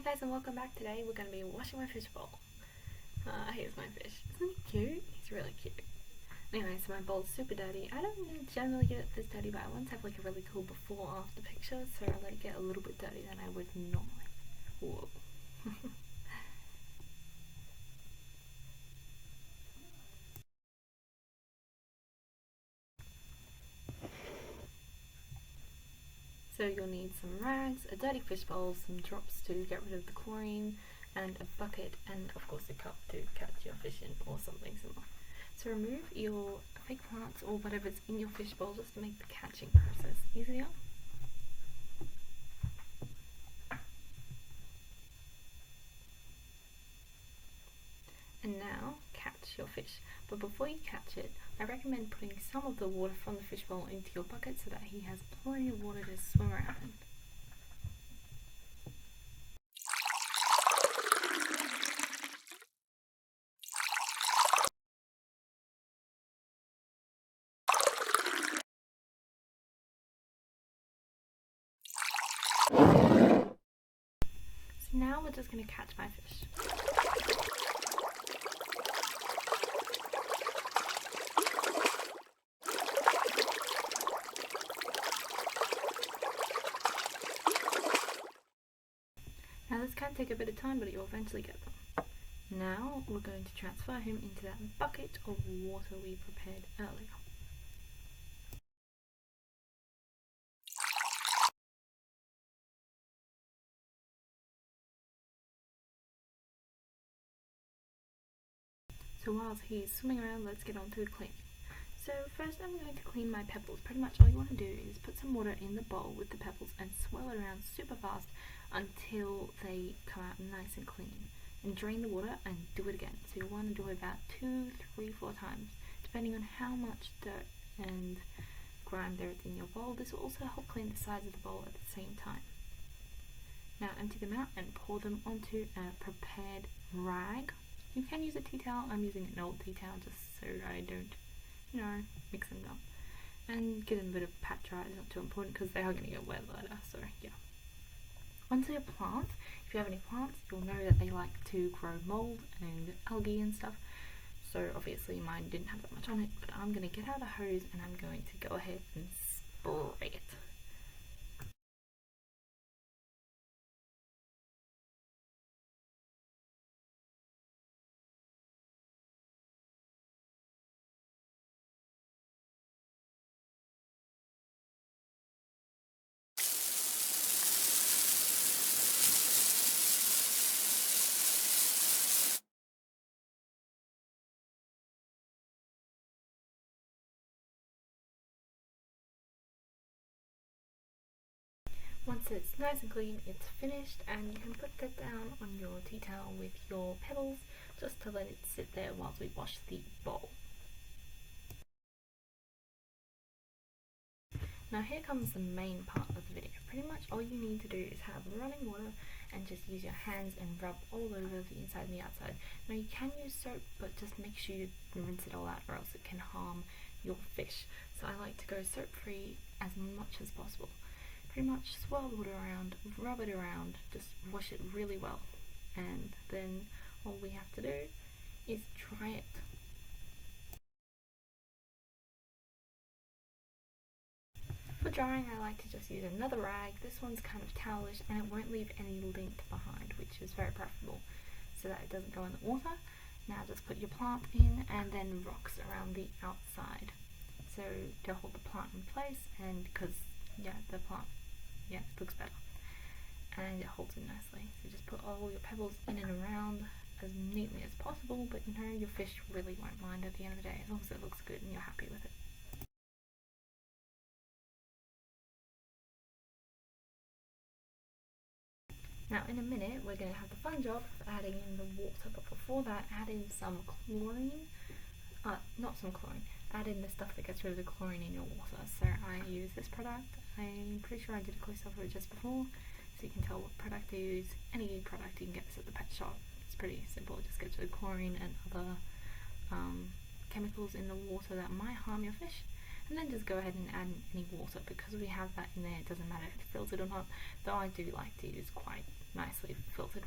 Guys, and welcome back. Today we're going to be washing my fish bowl. Here's my fish. Isn't he cute? He's really cute. Anyway, so my bowl's super dirty. I don't generally get it this dirty, but I want to have like a really cool before after picture, so I let it get a little bit dirty than I would normally. Whoa. So you'll need some rags, a dirty fish bowl, some drops to get rid of the chlorine, and a bucket, and of course a cup to catch your fish in, or something similar. So remove your fake plants or whatever's in your fish bowl just to make the catching process easier. And now catch your fish, but before you catch it, I recommend putting some of the water from the fish bowl into your bucket so that he has plenty of water to swim around in. So now we're just going to catch my fish. Now this can take a bit of time, but you'll eventually get them. Now we're going to transfer him into that bucket of water we prepared earlier. So whilst he's swimming around, let's get on to the cleaning. So first I'm going to clean my pebbles. Pretty much all you want to do is put some water in the bowl with the pebbles and swirl it around super fast until they come out nice and clean. And drain the water and do it again. So you'll want to do it about 2, 3, 4 times, depending on how much dirt and grime there is in your bowl. This will also help clean the sides of the bowl at the same time. Now empty them out and pour them onto a prepared rag. You can use a tea towel. I'm using an old tea towel just so I don't, mix them up. And give them a bit of pat dry. It's not too important because they are going to get wet later, so yeah. Onto your plants. If you have any plants, you'll know that they like to grow mold and algae and stuff. So obviously mine didn't have that much on it, but I'm going to get out the hose and I'm going to go ahead and spray it. Once it's nice and clean, it's finished, and you can put that down on your tea towel with your pebbles just to let it sit there whilst we wash the bowl. Now here comes the main part of the video. Pretty much all you need to do is have running water and just use your hands and rub all over the inside and the outside. Now you can use soap, but just make sure you rinse it all out or else it can harm your fish. So I like to go soap free as much as possible. Pretty much swirl the water around, rub it around, just wash it really well, and then all we have to do is dry it. For drying, I like to just use another rag. This one's kind of towelish and it won't leave any lint behind, which is very preferable so that it doesn't go in the water. Now just put your plant in and then rocks around the outside, so to hold the plant in place, and because the plant it looks better and it holds it nicely. So just put all your pebbles in and around as neatly as possible, but your fish really won't mind at the end of the day as long as it looks good and you're happy with it. Now in a minute we're going to have the fun job of adding in the water, but before that add in some chlorine, add in the stuff that gets rid of the chlorine in your water. So I use this product. I'm pretty sure I did a close up of it just before, so you can tell what product I use. Any product you can get this at the pet shop. It's pretty simple, it just gets rid of chlorine and other chemicals in the water that might harm your fish. And then just go ahead and add any water, because we have that in there, it doesn't matter if it's filtered or not, though I do like to use quite nicely filtered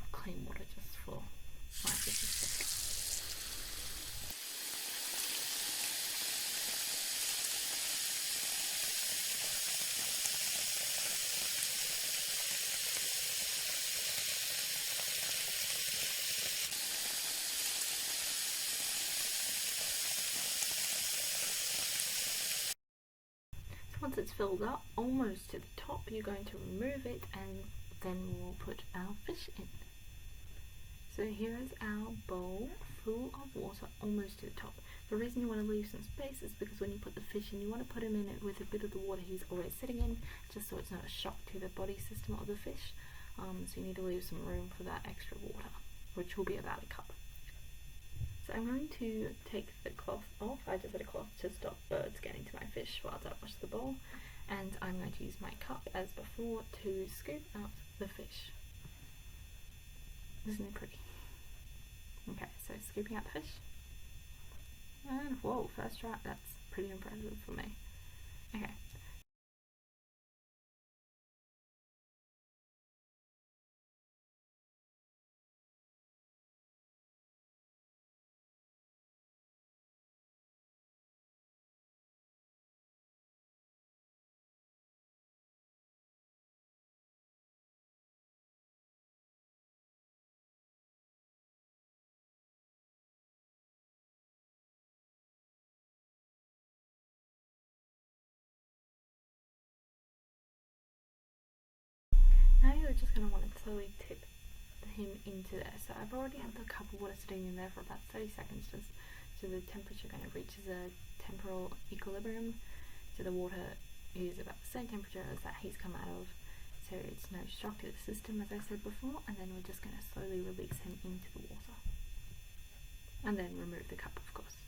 filled up almost to the top, you're going to remove it and then we'll put our fish in. So here is our bowl full of water almost to the top. The reason you want to leave some space is because when you put the fish in, you want to put him in it with a bit of the water he's already sitting in, just so it's not a shock to the body system of the fish. So you need to leave some room for that extra water, which will be about a cup. So I'm going to take the cloth off. I just had a cloth to stop birds getting to my fish while I wash the bowl, and I'm going to use my cup as before to scoop out the fish. Isn't it pretty? Okay, so scooping out the fish. And whoa, first try, that's pretty impressive for me. Okay. Now you're just going to want to slowly tip him into there. So I've already had the cup of water sitting in there for about 30 seconds just so the temperature kind of reaches a temporal equilibrium. So the water is about the same temperature as that he's come out of, so it's no shock to the system, as I said before, and then we're just going to slowly release him into the water. And then remove the cup, of course.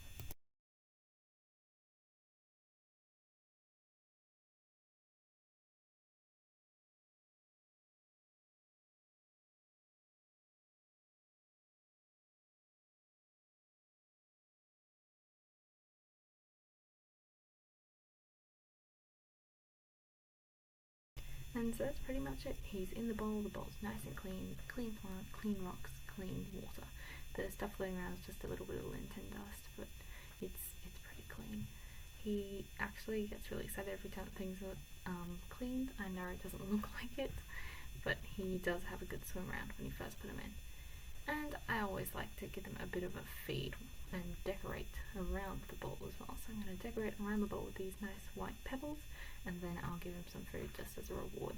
And so that's pretty much it. He's in the bowl's nice and clean, clean plant, clean rocks, clean water. The stuff floating around is just a little bit of lint and dust, but it's pretty clean. He actually gets really excited every time things are cleaned. I know it doesn't look like it, but he does have a good swim around when you first put him in. And I always like to give them a bit of a feed and decorate around the bowl as well. So I'm going to decorate around the bowl with these nice white pebbles, and then I'll give him some food just as a reward.